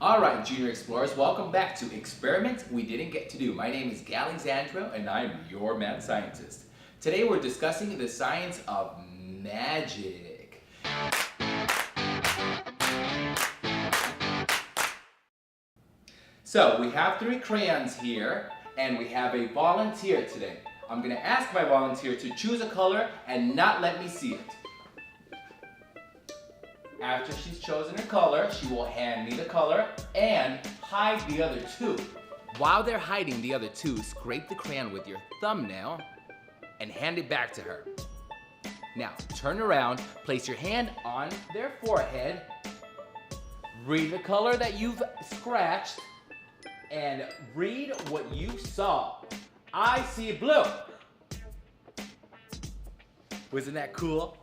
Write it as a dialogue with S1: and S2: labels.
S1: Alright, Junior Explorers, welcome back to Experiments We Didn't Get to Do. My name is Galexandro and I'm your mad scientist. Today we're discussing the science of magic. So we have 3 crayons here and we have a volunteer today. I'm going to ask my volunteer to choose a color and not let me see it. After she's chosen her color, she will hand me the color and hide the other 2. While they're hiding the other 2, scrape the crayon with your thumbnail and hand it back to her. Now, turn around, place your hand on their forehead, read the color that you've scratched, and read what you saw. I see blue. Wasn't that cool?